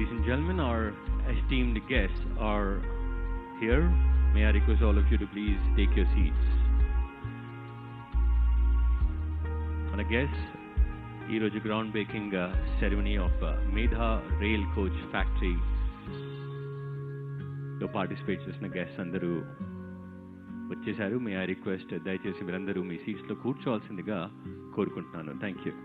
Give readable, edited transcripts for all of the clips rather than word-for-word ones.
Ladies and gentlemen, our esteemed guests are here. May I request all of you to please take your seats. మన guests ఈరోజు ground breaking ceremony of Medha rail coach factory లో participate చేసిన guests అందరూ వచ్చేసారు. May I request దయచేసి మీరందరూ మీ సీట్స్లో కూర్చోవాల్సిందిగా కోరుకుంటున్నాను. Thank you.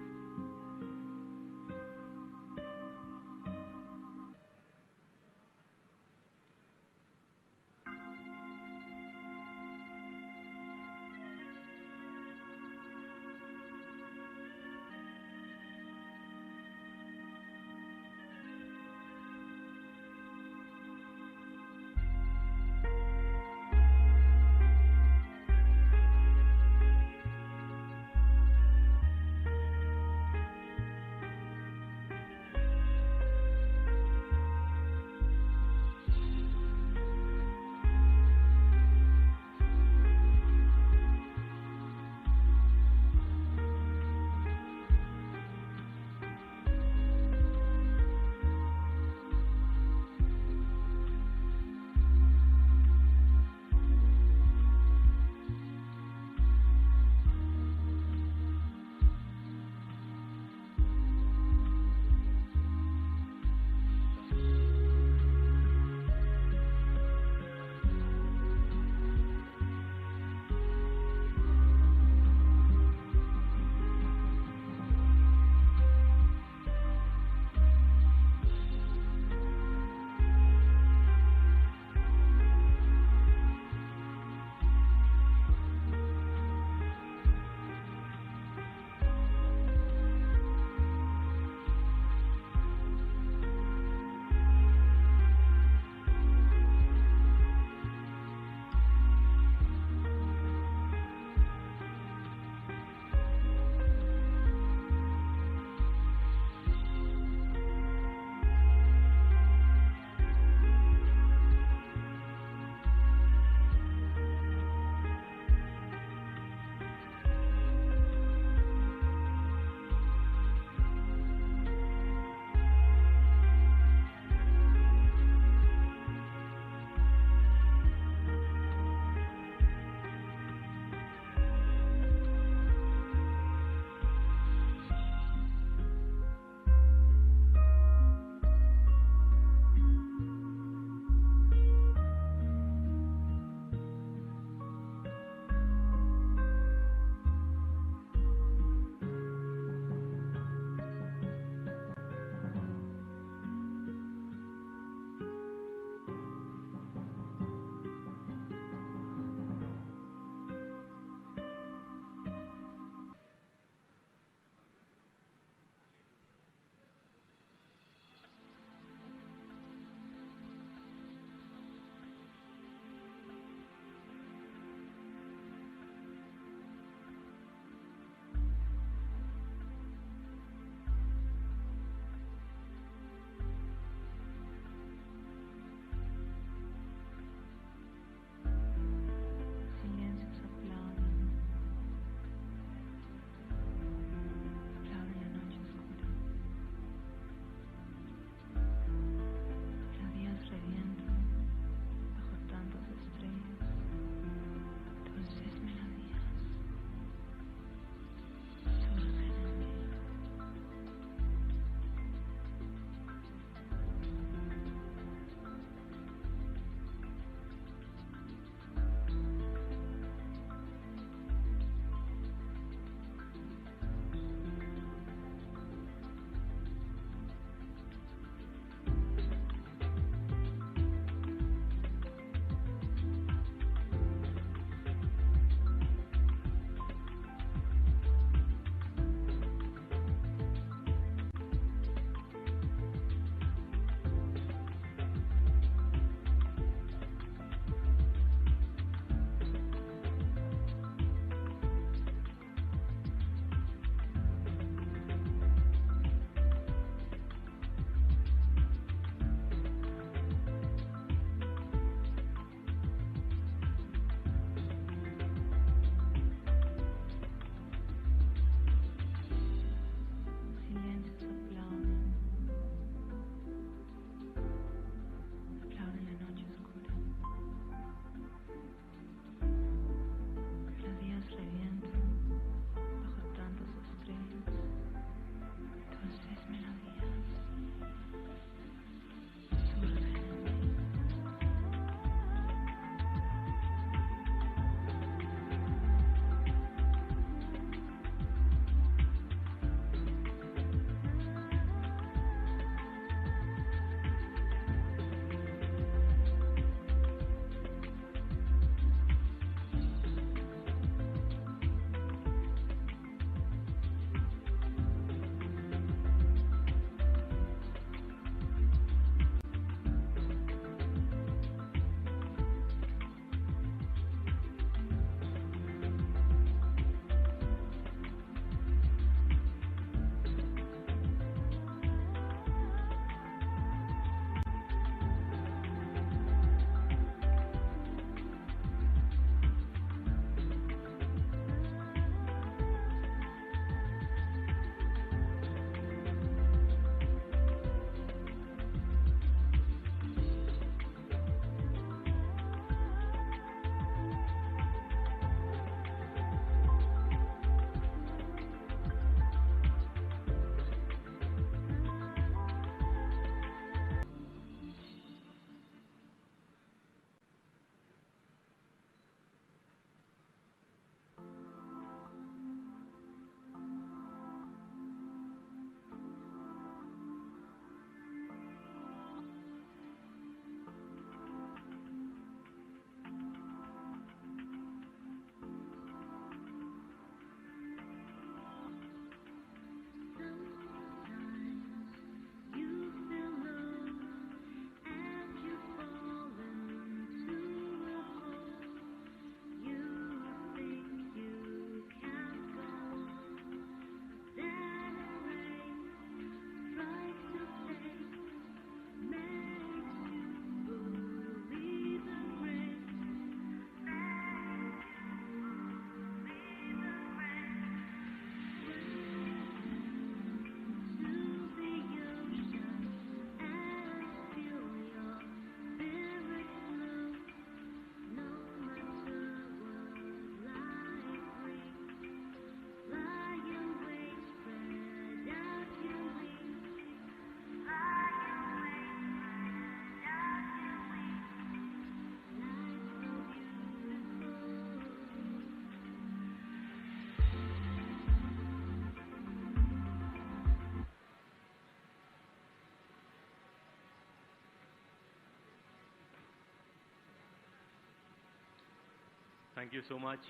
Thank you so much,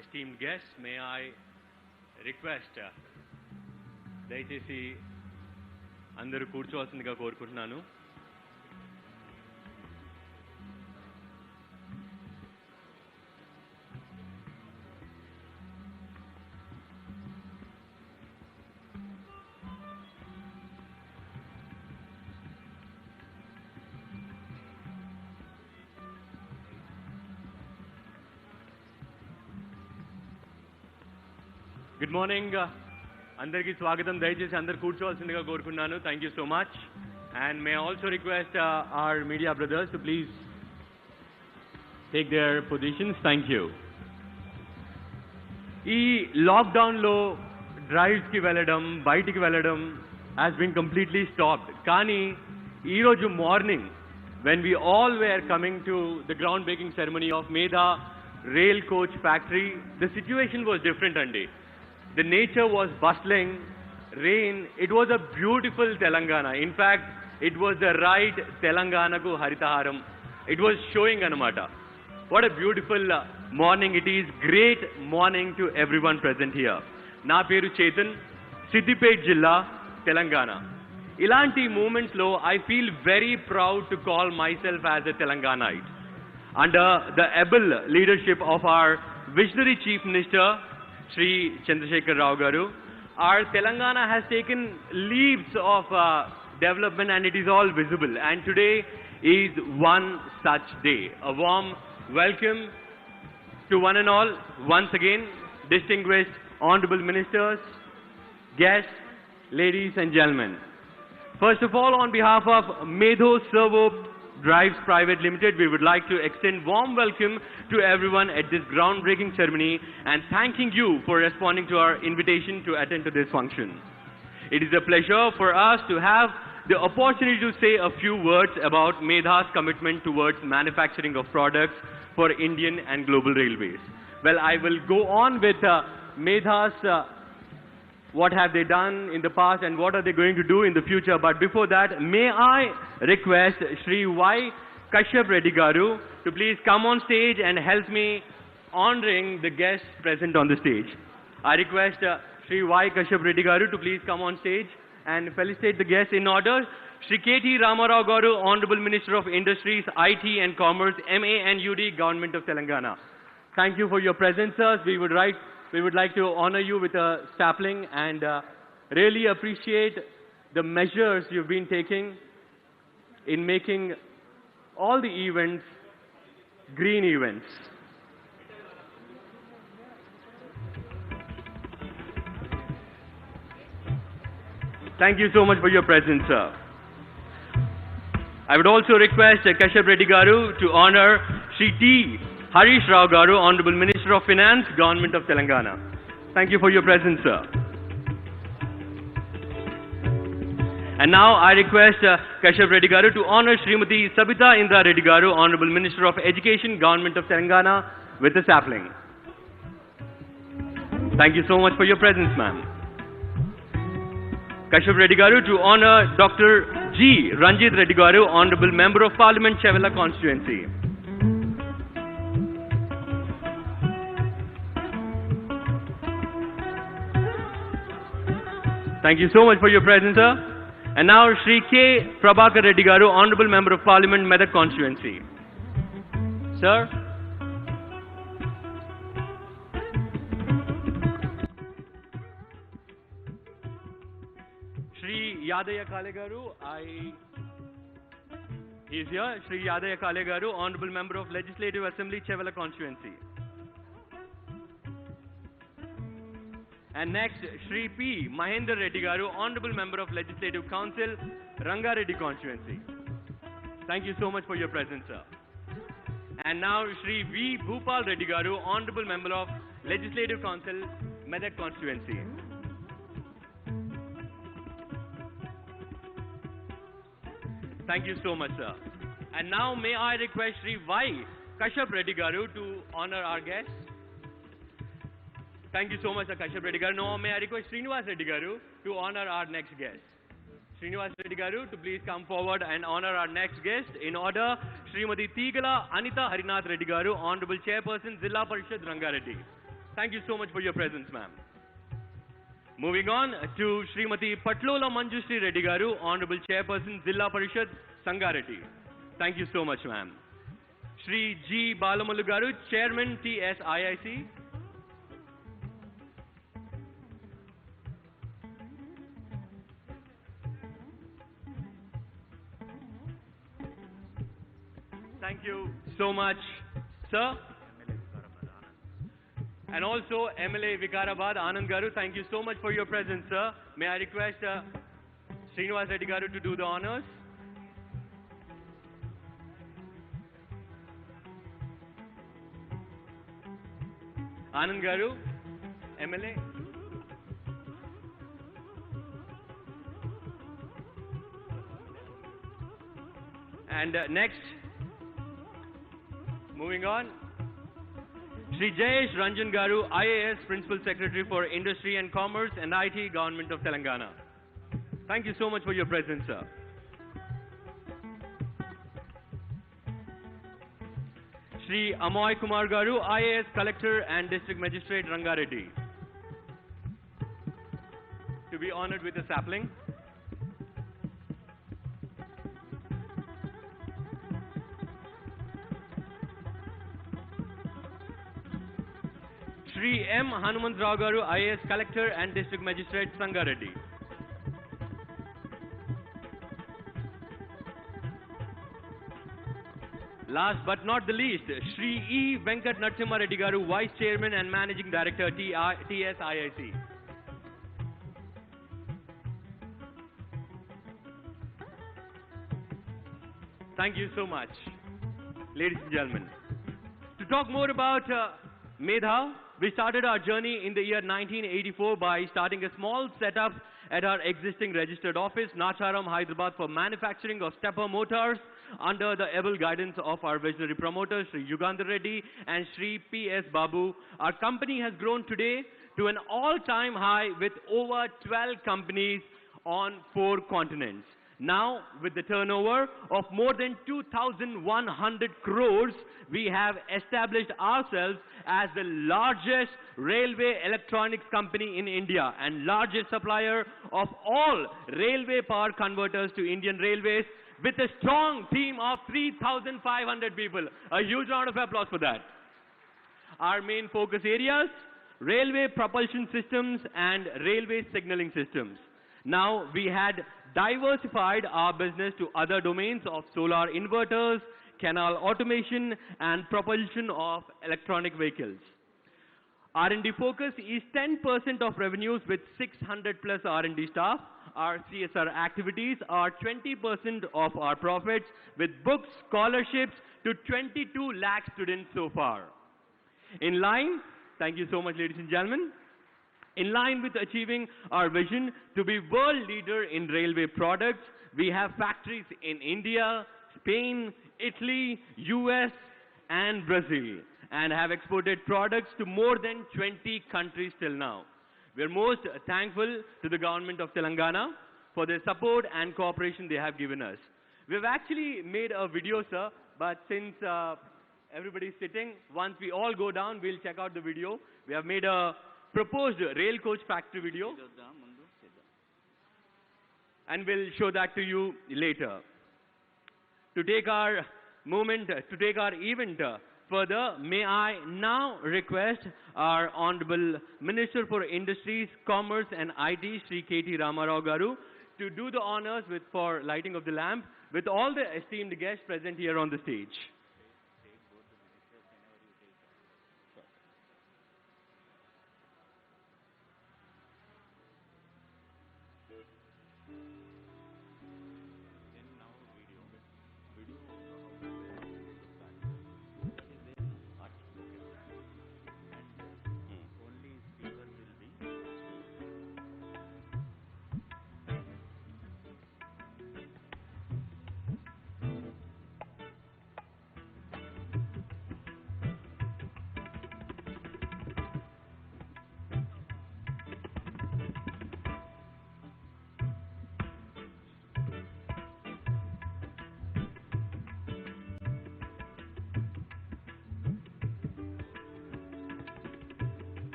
esteemed guests. May I request, దయచేసి అందరూ కూర్చోవాల్సిందిగా కోరుకుంటున్నాను. Good morning. అందరికీ స్వాగతం. దయచేసి అందరు కూర్చోవాల్సిందిగా కోరుకున్నాను. Thank you so much. And may also request our media brothers to please take their positions. Thank you. ఈ లాక్డౌన్లో డ్రైవ్స్కి వెళ్ళడం, బయటికి వెళ్ళడం హ్యాస్ బీన్ కంప్లీట్లీ స్టాప్డ్. కానీ ఈరోజు morning when we all were coming to the ground breaking ceremony of Medha rail coach factory, the situation was different అండి. The nature was bustling, rain. It was a beautiful Telangana. In fact, it was the right Telanganaku Haritaharam. It was showing anamata. What a beautiful morning it is. Great morning to everyone present here. Na peru Chetan, Siddipet Jilla, Telangana. Ilanti moments lo, I feel very proud to call myself as a Telanganite. Under the able leadership of our visionary Chief Minister, Shri Chandrasekhar Rao Garu, our Telangana has taken leaps of development and it is all visible. And today is one such day. A warm welcome to one and all. Once again, distinguished honorable ministers, guests, ladies and gentlemen. First of all, on behalf of Medho Servo Drives Private Limited, we would like to extend warm welcome to everyone at this groundbreaking ceremony and thanking you for responding to our invitation to attend to this function. It is a pleasure for us to have the opportunity to say a few words about Medha's commitment towards manufacturing of products for Indian and global railways. Well, I will go on with Medha's what have they done in the past and what are they going to do in the future. But before that, may I request Shri Y. Kashyap Reddy Garu to please come on stage and help me honoring the guests present on the stage. I request Shri Y. Kashyap Reddy Garu to please come on stage and felicitate the guests in order. Shri K.T. Ramarao Garu, Honorable Minister of Industries, IT and Commerce, MA and UD, Government of Telangana. Thank you for your presence, sirs. We would like to honor you with a stapling and really appreciate the measures you've been taking in making all the events green events. Thank you so much for your presence, sir. I would also request Kashyap Reddy Garu to honor Shri T. Harish Rao Garu, Honorable Minister of Finance, Government of Telangana. Thank you for your presence, sir. And now I request Kashyap Reddy Garu to honor Srimati Sabita Indra Reddy Garu, Honorable Minister of Education, Government of Telangana, with a sapling. Thank you so much for your presence, ma'am. Kashyap Reddy Garu to honor Dr. G. Ranjit Reddy Garu, Honorable Member of Parliament, Chevella Constituency. Thank you so much for your presence, sir. And now Shri K. Prabhakar Reddy Garu, Honorable Member of Parliament, Medak Constituency. Sir. Shri Yadaya Kale Garu, he is here. Shri Yadaya Kale Garu, Honorable Member of Legislative Assembly, Chevella Constituency. And next, Shri P. Mahendra Reddy Garu, Honorable Member of Legislative Council, Ranga Reddy Constituency. Thank you so much for your presence, sir. And now, Shri V. Bhupal Reddy Garu, Honorable Member of Legislative Council, Medak Constituency. Thank you so much, sir. And now, may I request Shri Y. Kashyap Reddy Garu to honor our guests. Thank you so much, Kashyap Reddy Garu. Now, may I request Srinivas Reddy Garu to honor our next guest. Srinivas Reddy Garu to please come forward and honor our next guest. In order, Srimati Tigala Anita Harinath Reddy Garu, Honorable Chairperson, Zilla Parishad Rangareddy. Thank you so much for your presence, ma'am. Moving on to Srimati Patlola Manjushri Reddy Garu, Honorable Chairperson, Zilla Parishad, Sangareddy. Thank you so much, ma'am. Shri G. Balamalu Garu, Chairman, TSIIC. Thank you so much, sir. And also MLA Vikarabad Anand Garu, thank you so much for your presence, sir. May I request Srinivas Reddy Garu to do the honors? Anand Garu, MLA. And next, moving on, Shri Jayesh Ranjan Garu, IAS Principal Secretary for Industry and Commerce and IT, Government of Telangana. Thank you so much for your presence, sir. Shri Amoy Kumar Garu, IAS Collector and District Magistrate, Rangareddy, to be honored with a sapling. Shri M. Hanumantrao Garu, IAS Collector and District Magistrate, Sangareddy. Last but not the least, Shri E. Venkat Narasimha Reddy Garu, Vice Chairman and Managing Director, TSIIC. Thank you so much, ladies and gentlemen. To talk more about Medha, we started our journey in the year 1984 by starting a small setup at our existing registered office, Nacharam, Hyderabad, for manufacturing of stepper motors under the able guidance of our visionary promoters, Sri Yugandhar Reddy and Sri P.S. Babu. Our company has grown today to an all-time high with over 12 companies on 4 continents. Now, with the turnover of more than 2,100 crores, we have established ourselves as the largest railway electronics company in India and largest supplier of all railway power converters to Indian Railways, with a strong team of 3,500 people. A huge round of applause for that. Our main focus areas: railway propulsion systems and railway signaling systems. Now, we had diversified our business to other domains of solar inverters, canal automation, and propulsion of electronic vehicles. R&D focus is 10% of revenues with 600 plus R&D staff. Our CSR activities are 20% of our profits, with books, scholarships to 22 lakh students so far. In line, thank you so much, ladies and gentlemen. In line with achieving our vision to be world leader in railway products, we have factories in India, Spain, Italy, US, and Brazil, and have exported products to more than 20 countries till now. We are most thankful to the government of Telangana for their support and cooperation they have given us. We have actually made a video, sir, but since everybody's sitting, once we all go down, we'll check out the video. We have made a proposed rail coach factory video, and we'll show that to you later. To take our event further, may I now request our Honorable Minister for Industries, Commerce and IT, Sri K.T. Ramarao Garu, to do the honors for lighting of the lamp with all the esteemed guests present here on the stage.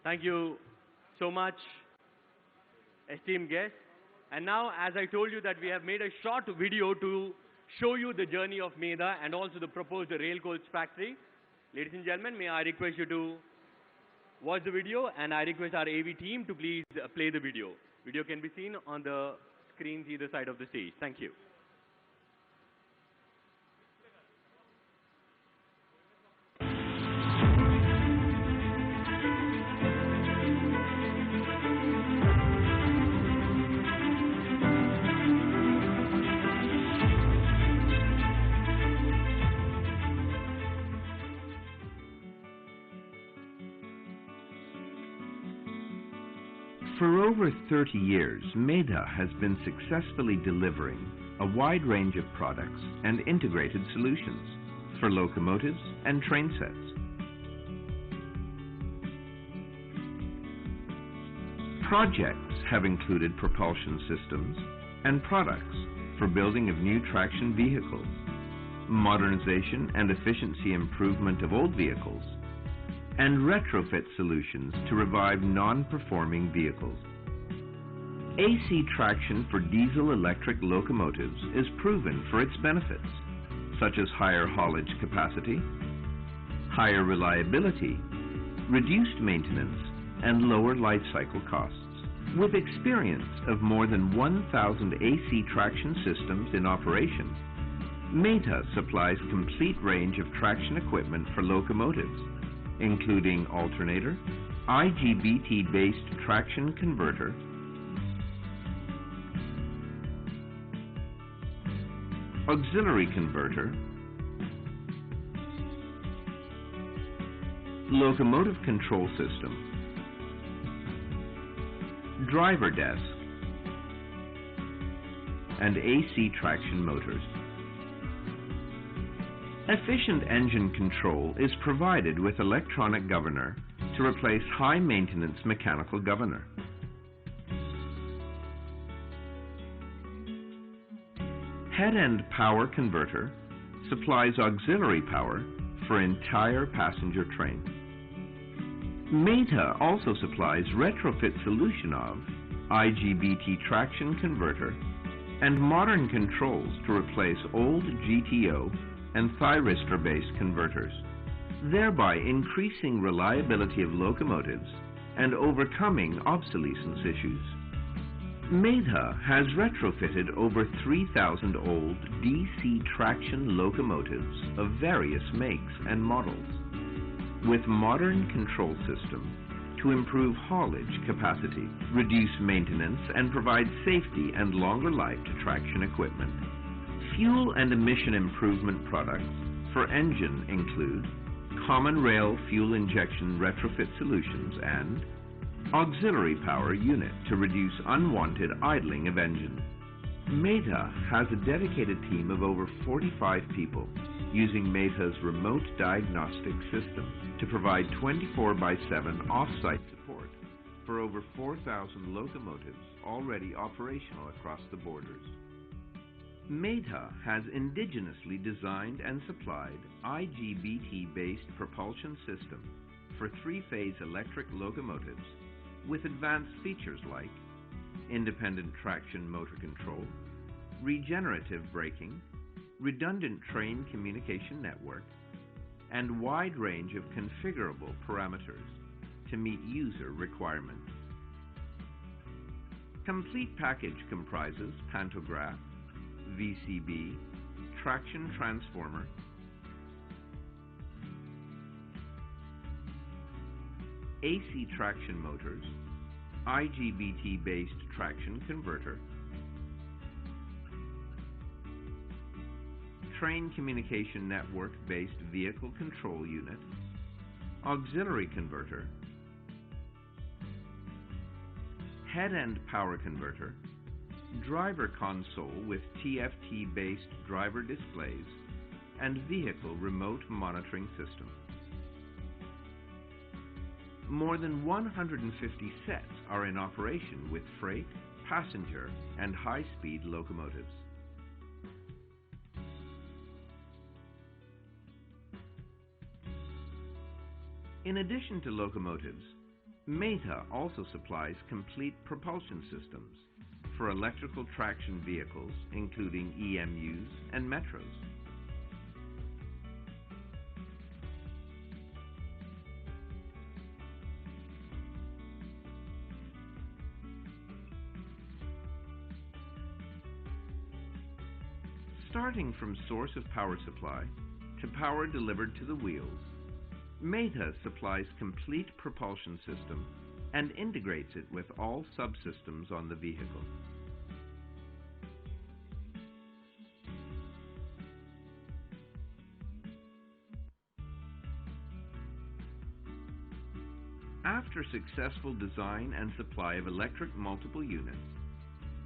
Thank you so much, esteemed guests. And now, as I told you that we have made a short video to show you the journey of Medha and also the proposed rail coach factory. Ladies and gentlemen, may I request you to watch the video, and I request our AV team to please play the video. Video can be seen on the screens either side of the stage. Thank you. For over 30 years, Medha has been successfully delivering a wide range of products and integrated solutions for locomotives and train sets. Projects have included propulsion systems and products for building of new traction vehicles, modernization and efficiency improvement of old vehicles, and retrofit solutions to revive non-performing vehicles. AC traction for diesel-electric locomotives is proven for its benefits, such as higher haulage capacity, higher reliability, reduced maintenance, and lower life cycle costs. With experience of more than 1,000 AC traction systems in operation, Medha supplies complete range of traction equipment for locomotives, including alternator, IGBT-based traction converter, auxiliary converter, locomotive control system, driver desk, and AC traction motors. Efficient engine control is provided with electronic governor to replace high-maintenance mechanical governor. Head-end power converter supplies auxiliary power for entire passenger train. Medha also supplies retrofit solution of IGBT traction converter and modern controls to replace old GTO and thyristor-based converters, thereby increasing reliability of locomotives and overcoming obsolescence issues. Medha has retrofitted over 3,000 old DC traction locomotives of various makes and models with modern control system to improve haulage capacity, reduce maintenance, and provide safety and longer life to traction equipment. Fuel and emission improvement products for engine include common rail fuel injection retrofit solutions and auxiliary power unit to reduce unwanted idling of engine. Medha has a dedicated team of over 45 people using Medha's remote diagnostic system to provide 24/7 off-site support for over 4,000 locomotives already operational across the borders. Medha has indigenously designed and supplied IGBT-based propulsion system for three-phase electric locomotives with advanced features like independent traction motor control, regenerative braking, redundant train communication network, and wide range of configurable parameters to meet user requirements. Complete package comprises pantograph, VCB, traction transformer, AC traction motors, IGBT-based traction converter, train communication network-based vehicle control unit, auxiliary converter, head-end power converter, driver console with TFT-based driver displays, and vehicle remote monitoring system. More than 150 sets are in operation with freight, passenger, and high-speed locomotives. In addition to locomotives, Meta also supplies complete propulsion systems for electrical traction vehicles, including EMUs and metros. Starting from source of power supply to power delivered to the wheels, Meta supplies complete propulsion system and integrates it with all subsystems on the vehicle. After successful design and supply of electric multiple units,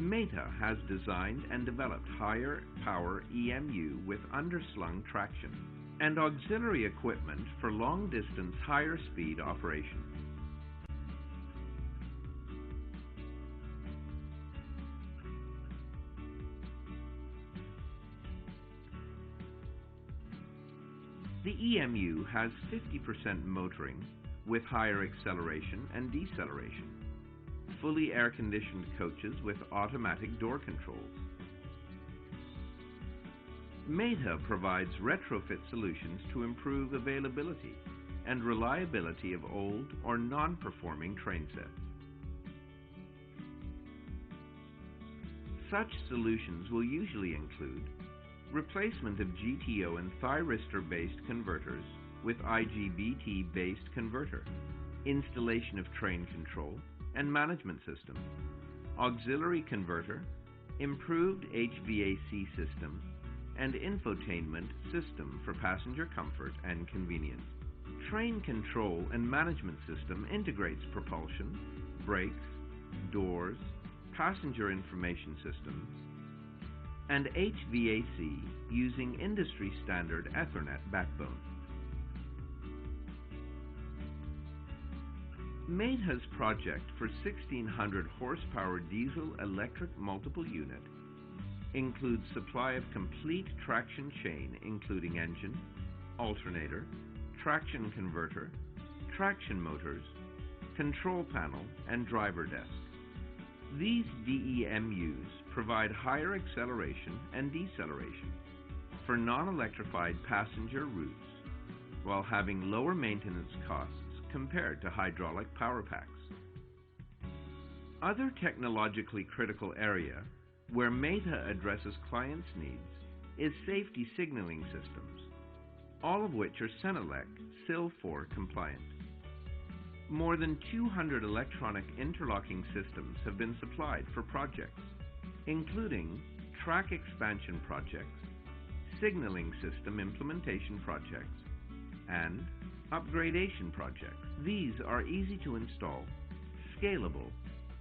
Meta has designed and developed higher power EMU with underslung traction and auxiliary equipment for long distance higher speed operation. The EMU has 50% motoring with higher acceleration and deceleration, fully air-conditioned coaches with automatic door controls. Meta provides retrofit solutions to improve availability and reliability of old or non-performing train sets. Such solutions will usually include replacement of GTO and thyristor-based converters with IGBT-based converter, installation of train control and management system, auxiliary converter, improved HVAC system, and infotainment system for passenger comfort and convenience. Train control and management system integrates propulsion, brakes, doors, passenger information systems, and HVAC using industry standard Ethernet backbone. Meta's project for 1600 horsepower diesel electric multiple unit includes supply of complete traction chain including engine, alternator, traction converter, traction motors, control panel, and driver desk. These DEMUs provide higher acceleration and deceleration for non-electrified passenger routes while having lower maintenance costs compared to hydraulic power packs. Other technologically critical area where Meta addresses clients' needs is safety signaling systems, all of which are Senelec SIL 4 compliant. More than 200 electronic interlocking systems have been supplied for projects, including track expansion projects, signaling system implementation projects, and upgradation projects. These are easy to install, scalable,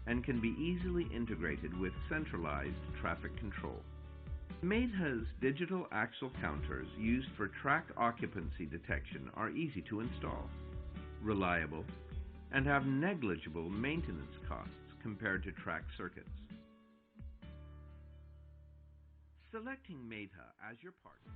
and can be easily integrated with centralized traffic control. Meta's digital axle counters used for track occupancy detection are easy to install, reliable, and have negligible maintenance costs compared to track circuits. Selecting Meta as your partner.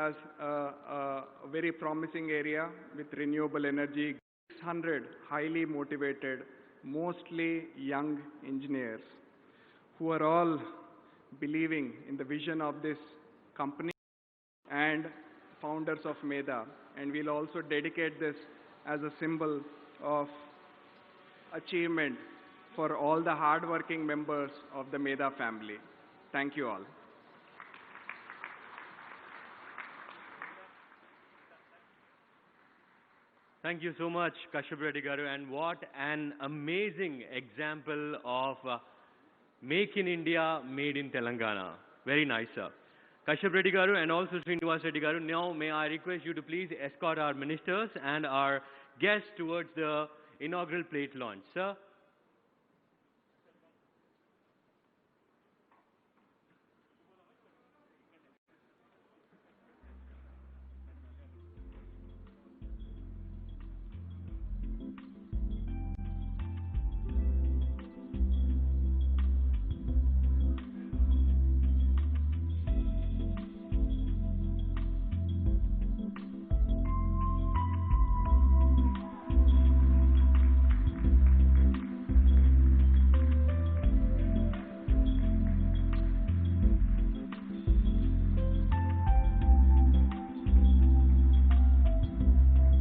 as a very promising area with renewable energy. 600 highly motivated, mostly young engineers who are all believing in the vision of this company and founders of MEDA. And we'll also dedicate this as a symbol of achievement for all the hardworking members of the MEDA family. Thank you all. Thank you so much, Kashyap Reddy garu, and what an amazing example of Make in India, made in Telangana. Very nice, sir. Kashyap Reddy garu and also Srinivas Reddy garu, now may I request you to please escort our ministers and our guests towards the inaugural plate launch. Sir.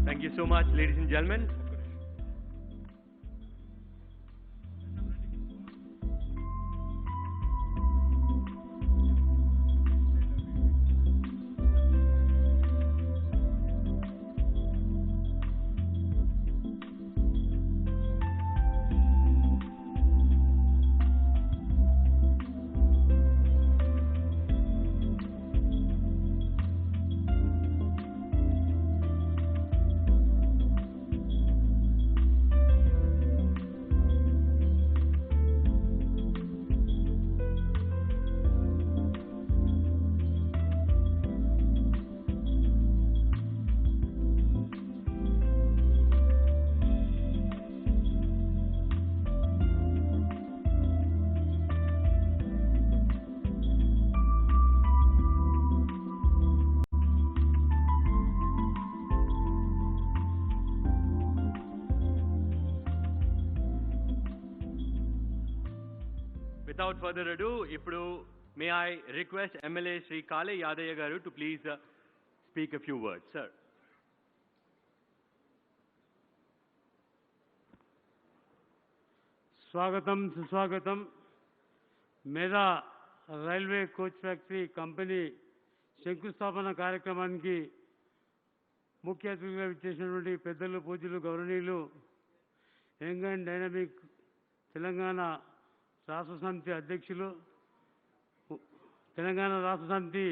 Thank you so much, ladies and gentlemen. Without further ado, ఇప్పుడు may I request MLA Sri Kale Yadaya garu to please speak a few words, sir. స్వాగతం సుస్వాగతం. మెదా railway coach factory company శంకుస్థాపన కార్యక్రమానికి ముఖ్య అతిథిగా విచ్చేసినటువంటి పెద్దలు, పూజ్యులు, గౌరవనీయులు, యంగ్ అండ్ డైనమిక్ తెలంగాణ రాష్ట్ర సమితి అధ్యక్షులు, తెలంగాణ రాష్ట్ర సమితి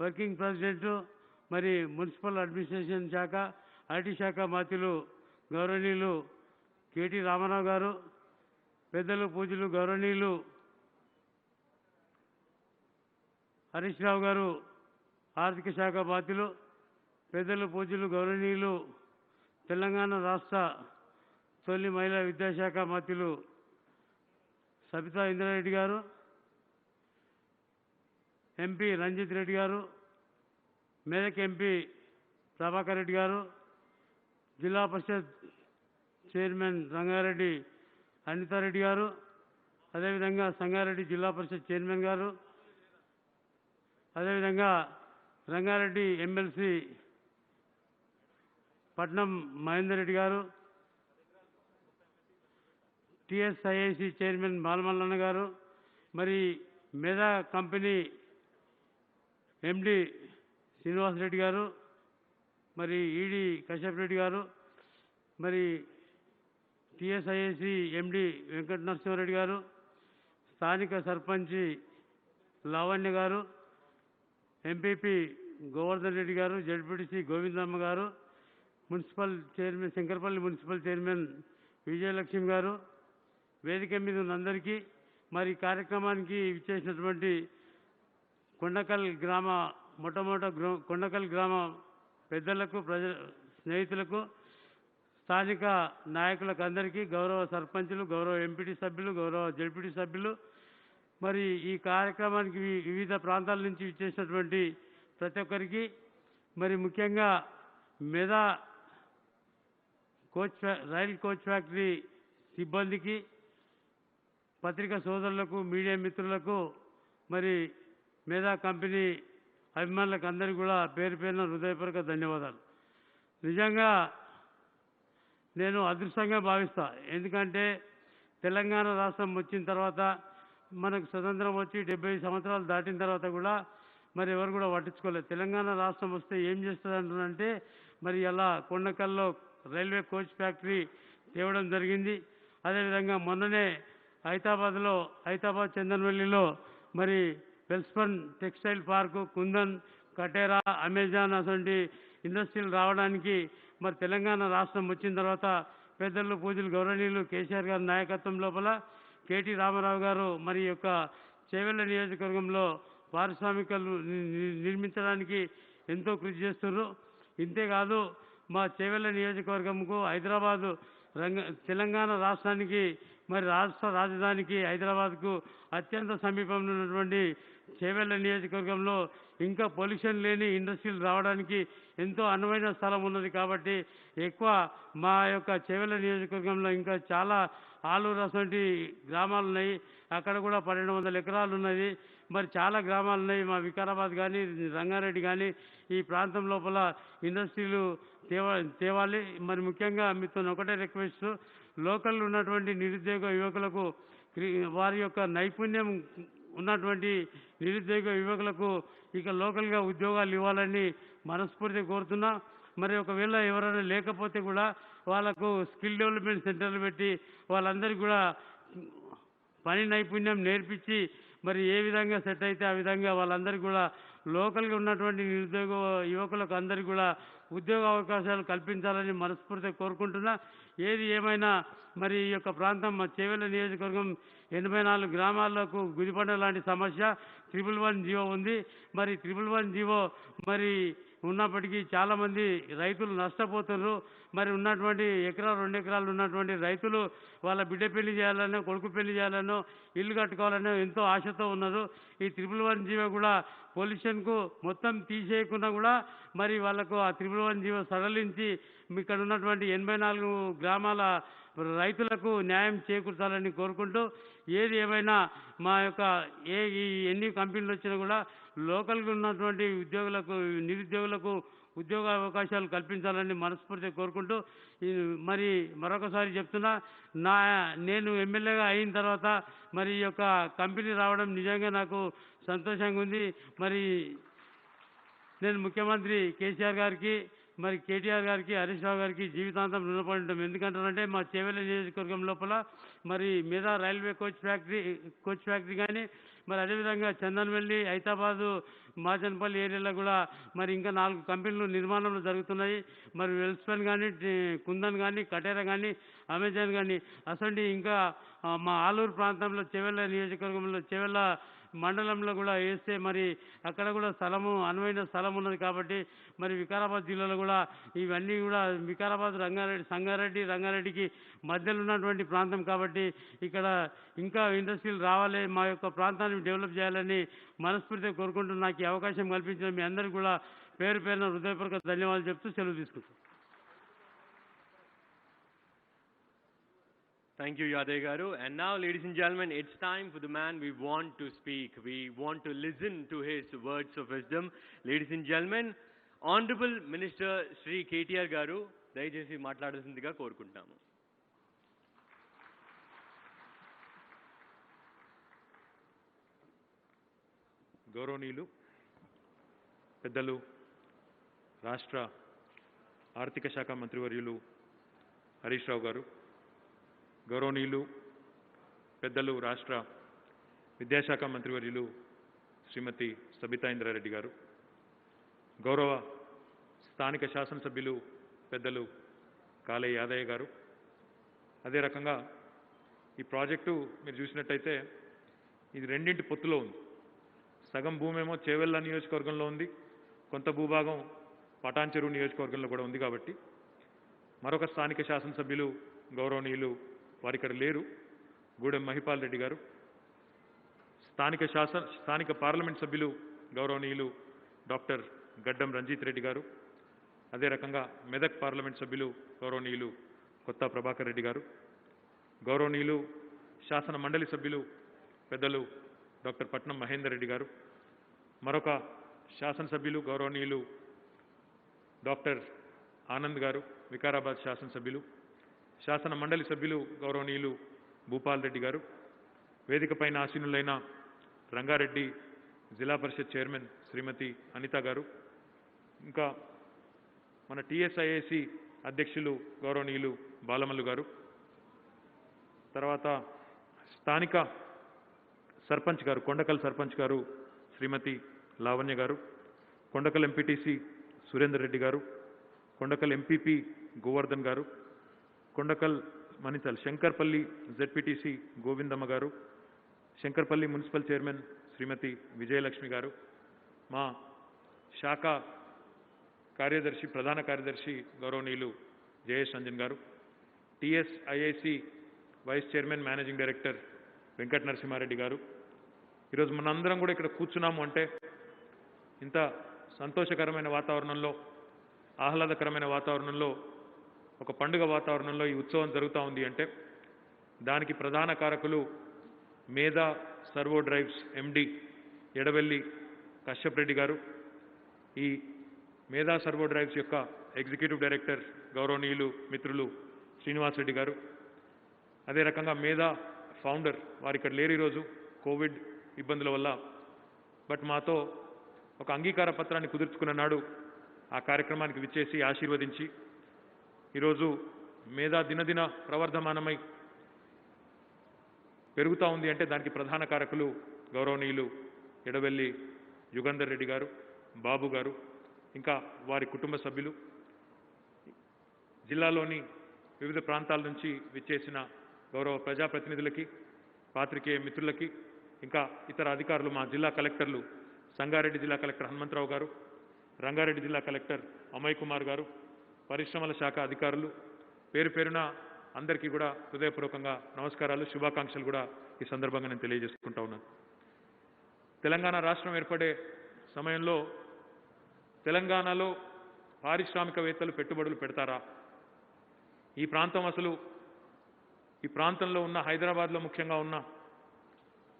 వర్కింగ్ ప్రెసిడెంట్, మరి మున్సిపల్ అడ్మినిస్ట్రేషన్ శాఖ, ఐటీ శాఖ మంత్రులు గౌరవనీయులు కేటీ రామారావు గారు, పెద్దలు, పూజ్యులు, గౌరవనీయులు హరీష్ రావు గారు, ఆర్థిక శాఖ మంత్రులు, పెద్దలు, పూజ్యులు, గౌరవనీయులు తెలంగాణ రాష్ట్ర తొలి మహిళా విద్యాశాఖ మంత్రులు సబితా ఇంద్రారెడ్డి గారు, ఎంపీ రంజిత్ రెడ్డి గారు, మెదక్ ఎంపీ ప్రభాకర్ రెడ్డి గారు, జిల్లా పరిషత్ చైర్మన్ రంగారెడ్డి అనితారెడ్డి గారు, అదేవిధంగా సంగారెడ్డి జిల్లా పరిషత్ చైర్మన్ గారు, అదేవిధంగా రంగారెడ్డి ఎమ్మెల్సీ పట్నం మహేందర్ రెడ్డి గారు, టిఎస్ఐఐసి చైర్మన్ బాలమల్లన్న గారు, మరి మెదా కంపెనీ ఎండి శ్రీనివాస్ రెడ్డి గారు, మరి ఈడీ కశ్యప్ రెడ్డి గారు, మరి టిఎస్ఐఐసి ఎండి వెంకట నరసింహారెడ్డి గారు, స్థానిక సర్పంచి లావణ్య గారు, ఎంపీపీ గోవర్ధన్ రెడ్డి గారు, జడ్పీటీసీ గోవిందమ్మ గారు, municipal chairman Shankarpally municipal chairman Vijayalakshmi గారు, వేదిక మీద ఉన్న అందరికీ, మరి కార్యక్రమానికి ఇచ్చేసినటువంటి కొండకల్ గ్రామ కొండకల్ గ్రామ పెద్దలకు, స్నేహితులకు, స్థానిక నాయకులకు అందరికీ, గౌరవ సర్పంచులు, గౌరవ ఎంపీటీ సభ్యులు, గౌరవ జడ్పీటీ సభ్యులు, మరి ఈ కార్యక్రమానికి వివిధ ప్రాంతాల నుంచి ఇచ్చేసినటువంటి ప్రతి ఒక్కరికి, మరి ముఖ్యంగా మెదా రైల్ కోచ్ ఫ్యాక్టరీ సిబ్బందికి, పత్రికా సోదరులకు, మీడియా మిత్రులకు, మరి మెదా కంపెనీ అభిమానులకు అందరికీ కూడా పేరు పేరున హృదయపూర్వక ధన్యవాదాలు. నిజంగా నేను అదృష్టంగా భావిస్తా. ఎందుకంటే తెలంగాణ రాష్ట్రం వచ్చిన తర్వాత, మనకు స్వతంత్రం వచ్చి 70 సంవత్సరాలు దాటిన తర్వాత కూడా మరి ఎవరు కూడా పట్టించుకోలేదు. తెలంగాణ రాష్ట్రం వస్తే ఏం చేస్తుంది అంటున్నంటే, మరి అలా కొండకల్లో రైల్వే కోచ్ ఫ్యాక్టరీ తేవడం జరిగింది. అదేవిధంగా మొన్ననే హైదరాబాద్ చందన్వల్లిలో మరి వెల్స్పన్ టెక్స్టైల్ పార్కు, కుందన్, కటేరా, అమెజాన్ అటువంటి ఇండస్ట్రీలు రావడానికి మరి తెలంగాణ రాష్ట్రం వచ్చిన తర్వాత పెద్దలు పూజలు గౌరవనీయులు కేసీఆర్ గారి నాయకత్వం లోపల కేటీ రామారావు గారు మరి యొక్క చేవెళ్ల నియోజకవర్గంలో పారిశ్రామికలు నిర్మించడానికి ఎంతో కృషి చేస్తున్నారు. ఇంతేకాదు మా చేవెళ్ల నియోజకవర్గంకు హైదరాబాదు తెలంగాణ రాష్ట్రానికి మరి రాష్ట్ర రాజధానికి హైదరాబాద్కు అత్యంత సమీపంలో ఉన్నటువంటి చేవెళ్ల నియోజకవర్గంలో ఇంకా పొల్యూషన్ లేని ఇండస్ట్రీలు రావడానికి ఎంతో అనువైన స్థలం ఉన్నది. కాబట్టి ఎక్కువ మా యొక్క చేవెళ్ల నియోజకవర్గంలో ఇంకా చాలా ఆలూరు అటువంటి గ్రామాలు ఉన్నాయి. అక్కడ కూడా 1200 ఎకరాలు ఉన్నది. మరి చాలా గ్రామాలు ఉన్నాయి. మా వికారాబాద్ కానీ, రంగారెడ్డి కానీ ఈ ప్రాంతం లోపల ఇండస్ట్రీలు తేవాలి. మరి ముఖ్యంగా మీతో ఒకటే రిక్వెస్ట్, లోకల్ ఉన్నటువంటి నిరుద్యోగ యువకులకు, వారి యొక్క నైపుణ్యం ఉన్నటువంటి నిరుద్యోగ యువకులకు ఇక లోకల్గా ఉద్యోగాలు ఇవ్వాలని మనస్ఫూర్తిగా కోరుతున్నా. మరి ఒకవేళ ఎవరైనా లేకపోతే కూడా వాళ్ళకు స్కిల్ డెవలప్మెంట్ సెంటర్లు పెట్టి వాళ్ళందరికీ కూడా పని నైపుణ్యం నేర్పించి మరి ఏ విధంగా సెట్ అయితే ఆ విధంగా వాళ్ళందరికీ కూడా లోకల్గా ఉన్నటువంటి నిరుద్యోగ యువకులకు అందరికీ కూడా ఉద్యోగ అవకాశాలు కల్పించాలని మనస్ఫూర్తిగా కోరుకుంటున్నా. ఏది ఏమైనా మరి ఈ యొక్క ప్రాంతం మా చేవెళ్ల నియోజకవర్గం 84 గ్రామాలకు గుదిబండ లాంటి సమస్య 111 జీవో ఉంది. మరి 111 జీవో మరి ఉన్నప్పటికీ చాలామంది రైతులు నష్టపోతున్నారు. మరి ఉన్నటువంటి 1-2 ఎకరాలు ఉన్నటువంటి రైతులు వాళ్ళ బిడ్డ పెళ్లి చేయాలనో, కొడుకు పెళ్లి చేయాలనో, ఇల్లు కట్టుకోవాలనో ఎంతో ఆశతో ఉన్నారు. ఈ 111 జీవో కూడా పొల్యూషన్కు మొత్తం తీసేయకుండా కూడా మరి వాళ్ళకు ఆ 111 జీవో సడలించి ఇక్కడ ఉన్నటువంటి 84 గ్రామాల రైతులకు న్యాయం చేకూర్చాలని కోరుకుంటూ, ఏది ఏమైనా మా యొక్క ఎన్ని కంపెనీలు వచ్చినా కూడా లోకల్గా ఉన్నటువంటి నిరుద్యోగులకు ఉద్యోగ అవకాశాలు కల్పించాలని మనస్ఫూర్తిగా కోరుకుంటూ, మరి మరొకసారి చెప్తున్నా, నేను ఎమ్మెల్యేగా అయిన తర్వాత మరి ఈ యొక్క కంపెనీ రావడం నిజంగా నాకు సంతోషంగా ఉంది. మరి నేను ముఖ్యమంత్రి కేసీఆర్ గారికి, మరి కేటీఆర్ గారికి, హరీష్ రావు గారికి జీవితాంతం రుణపడి ఉంటాం. ఎందుకంటారంటే మా చేవెళ్ల నియోజకవర్గం లోపల మరి మెదా రైల్వే కోచ్ ఫ్యాక్టరీ కానీ, మరి అదేవిధంగా చందన్వెల్లి, హైదరాబాదు, మాచన్పల్లి ఏరియాలో కూడా మరి ఇంకా 4 కంపెనీలు నిర్మాణంలో జరుగుతున్నాయి. మరి వెల్స్పన్ కానీ, కుందన్ కానీ, కటేరా కానీ, అమెజాన్ కానీ అసలు ఇంకా మా ఆలూరు ప్రాంతంలో చేవెళ్ల నియోజకవర్గంలో చేవెళ్ల మండలంలో కూడా వేస్తే మరి అక్కడ కూడా అనువైన స్థలం ఉన్నది. కాబట్టి మరి వికారాబాద్ జిల్లాలో కూడా ఇవన్నీ కూడా వికారాబాద్, రంగారెడ్డికి మధ్యలో ఉన్నటువంటి ప్రాంతం కాబట్టి ఇక్కడ ఇంకా ఇండస్ట్రీలు రావాలి, మా యొక్క ప్రాంతాన్ని డెవలప్ చేయాలని మనస్ఫూర్తిగా కోరుకుంటూ నాకు ఈ అవకాశం కల్పించిన మీ అందరికీ కూడా పేరు పేరున హృదయపూర్వక ధన్యవాదాలు చెప్తూ సెలవు తీసుకుంటాను. Thank you, Yadav Garu. And now, ladies and gentlemen, it's time for the man we want to speak. We want to listen to his words of wisdom. Ladies and gentlemen, Honorable Minister Shri KTR Garu, దయచేసి మాట్లాడాల్సిందిగా కోరుకుంటాము. గౌరవనీయులు పెద్దలు రాష్ట్ర ఆర్థిక శాఖ మంత్రివర్యులు హరీష్ రావు గారు, గౌరవనీయులు పెద్దలు రాష్ట్ర విద్యాశాఖ మంత్రివర్యులు శ్రీమతి సబితా ఇంద్రారెడ్డి గారు, గౌరవ స్థానిక శాసనసభ్యులు పెద్దలు కాళే యాదయ్య గారు, అదే రకంగా ఈ ప్రాజెక్టు మీరు చూసినట్టయితే ఇది రెండింటి పొత్తులో ఉంది. సగం భూమేమో చేవెళ్ల నియోజకవర్గంలో ఉంది, కొంత భూభాగం పటాన్ చెరువు నియోజకవర్గంలో కూడా ఉంది. కాబట్టి మరొక స్థానిక శాసనసభ్యులు గౌరవనీయులు వారు ఇక్కడ లేరు, గూడెం మహిపాల్ రెడ్డి గారు, స్థానిక పార్లమెంట్ సభ్యులు గౌరవనీయులు డాక్టర్ గడ్డం రంజిత్ రెడ్డి గారు, అదే రకంగా మెదక్ పార్లమెంట్ సభ్యులు గౌరవనీయులు కొత్త ప్రభాకర్ రెడ్డి గారు, గౌరవనీయులు శాసన మండలి సభ్యులు పెద్దలు డాక్టర్ పట్నం మహేందర్ రెడ్డి గారు, మరొక శాసనసభ్యులు గౌరవనీయులు డాక్టర్ ఆనంద్ గారు, వికారాబాద్ శాసనసభ్యులు, శాసన మండలి సభ్యులు గౌరవనీయులు భూపాల్ రెడ్డి గారు, వేదికపైన ఆసీనులైన రంగారెడ్డి జిల్లా పరిషత్ చైర్మన్ శ్రీమతి అనిత గారు, ఇంకా మన టీఎస్ఐఏసి అధ్యక్షులు గౌరవనీయులు బాలమల్లు గారు, తర్వాత స్థానిక సర్పంచ్ గారు, కొండకల్ సర్పంచ్ గారు శ్రీమతి లావణ్య గారు, కొండకల్ ఎంపీటీసీ సురేందర్ రెడ్డి గారు, కొండకల్ ఎంపీపీ గోవర్ధన్ గారు, కొండకల్ మణితల్ శంకర్పల్లి జెడ్పీటీసీ గోవిందమ్మ గారు, శంకర్పల్లి మున్సిపల్ చైర్మన్ శ్రీమతి విజయలక్ష్మి గారు, మా శాఖ కార్యదర్శి ప్రధాన కార్యదర్శి గౌరవనీయులు జయేష్ రంజన్ గారు, TSIAC vice chairman managing director Venkata Narasimha Reddy గారు. ఈరోజు మనందరం కూడా ఇక్కడ కూర్చున్నాము అంటే ఇంత సంతోషకరమైన వాతావరణంలో, ఆహ్లాదకరమైన వాతావరణంలో, ఒక పండుగ వాతావరణంలో ఈ ఉత్సవం జరుగుతూ ఉంది అంటే దానికి ప్రధాన కారకులు మేధా సర్వో డ్రైవ్స్ ఎండి ఎడవెల్లి కశ్యప్ రెడ్డి గారు, ఈ మేధా సర్వో డ్రైవ్స్ యొక్క ఎగ్జిక్యూటివ్ డైరెక్టర్ గౌరవనీయులు మిత్రులు శ్రీనివాస్ రెడ్డి గారు, అదే రకంగా మేధా ఫౌండర్ వారు ఇక్కడ లేరు ఈరోజు కోవిడ్ ఇబ్బందుల వల్ల, బట్ మాతో ఒక అంగీకార పత్రాన్ని కుదుర్చుకున్న నాడు ఆ కార్యక్రమానికి విచ్చేసి ఆశీర్వదించి ఈరోజు మేధా దినదిన ప్రవర్ధమానమై పెరుగుతూ ఉంది అంటే దానికి ప్రధాన కారకులు గౌరవనీయులు ఎడవెల్లి యుగంధర్ రెడ్డి గారు, బాబు గారు, ఇంకా వారి కుటుంబ సభ్యులు, జిల్లాలోని వివిధ ప్రాంతాల నుంచి విచ్చేసిన గౌరవ ప్రజాప్రతినిధులకి, పాత్రికేయ మిత్రులకి, ఇంకా ఇతర అధికారులు, మా జిల్లా కలెక్టర్లు సంగారెడ్డి జిల్లా కలెక్టర్ హనుమంతరావు గారు, రంగారెడ్డి జిల్లా కలెక్టర్ అమయ్ కుమార్ గారు, పరిశ్రమల శాఖ అధికారులు, పేరు పేరున అందరికీ కూడా హృదయపూర్వకంగా నమస్కారాలు, శుభాకాంక్షలు కూడా ఈ సందర్భంగా నేను తెలియజేసుకుంటా ఉన్నాను. తెలంగాణ రాష్ట్రం ఏర్పడే సమయంలో తెలంగాణలో పారిశ్రామికవేత్తలు పెట్టుబడులు పెడతారా, ఈ ప్రాంతం అసలు ఈ ప్రాంతంలో ఉన్న హైదరాబాద్లో ముఖ్యంగా ఉన్న